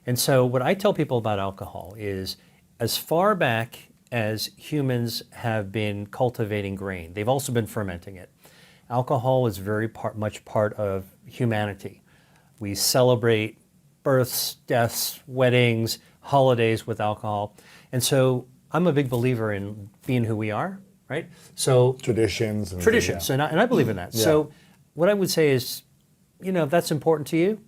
And so what I tell people about alcohol is as far back as humans have been cultivating grain, they've also been fermenting it. Alcohol is very much part of humanity. We celebrate births, deaths, weddings, holidays with alcohol. And so I'm a big believer in being who we are, right? So Traditions. and I believe in that. Yeah. So what I would say is, if that's important to you,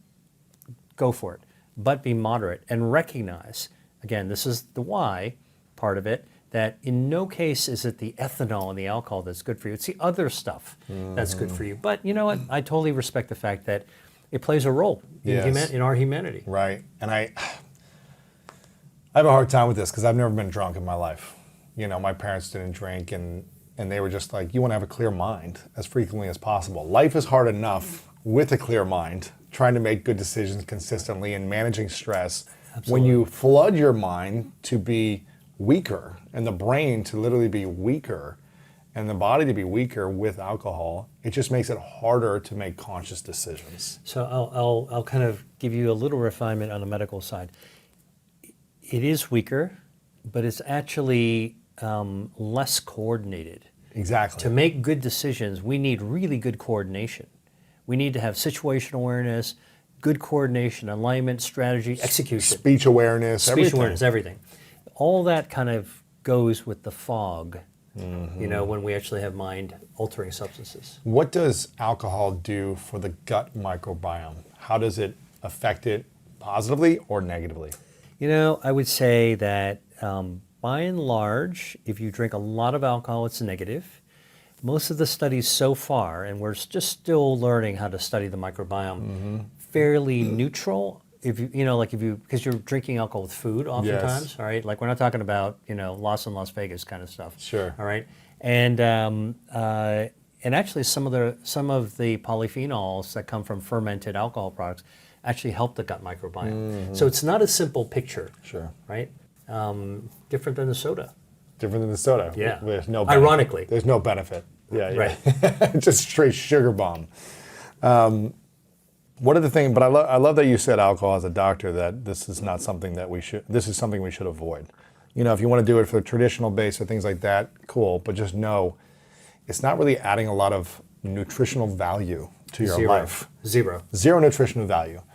go for it. But be moderate and recognize, again, this is the why part of it, that in no case is it the ethanol and the alcohol that's good for you. It's the other stuff that's good for you. But you know what? I totally respect the fact that it plays a role in our humanity. Right. And I have a hard time with this because I've never been drunk in my life. My parents didn't drink and they were just like, you want to have a clear mind as frequently as possible. Life is hard enough with a clear mind, trying to make good decisions consistently and managing stress. Absolutely. When you flood your mind to be weaker and the brain to literally be weaker and the body to be weaker with alcohol, it just makes it harder to make conscious decisions. So I'll kind of give you a little refinement on the medical side. It is weaker, but it's actually less coordinated. Exactly. To make good decisions, we need really good coordination. We need to have situational awareness, good coordination, alignment, strategy, execution. Speech awareness, everything. All that kind of goes with the fog, when we actually have mind-altering substances. What does alcohol do for the gut microbiome? How does it affect it positively or negatively? I would say that by and large, if you drink a lot of alcohol, it's negative. Most of the studies so far, and we're just still learning how to study the microbiome, fairly neutral. Because you're drinking alcohol with food oftentimes, Yes. all right? Like we're not talking about, Las Vegas kind of stuff. Sure. All right. And actually some of the polyphenols that come from fermented alcohol products actually help the gut microbiome. So it's not a simple picture. Sure. Right? Different than the soda. Different than the soda. Yeah. There's no benefit. Ironically. There's no benefit. Yeah. Right. Just straight sugar bomb. What are the things, but I love that you said alcohol as a doctor, that this is not something that this is something we should avoid. If you want to do it for the traditional base or things like that, cool, but just know it's not really adding a lot of nutritional value to your life. Zero. Zero nutritional value.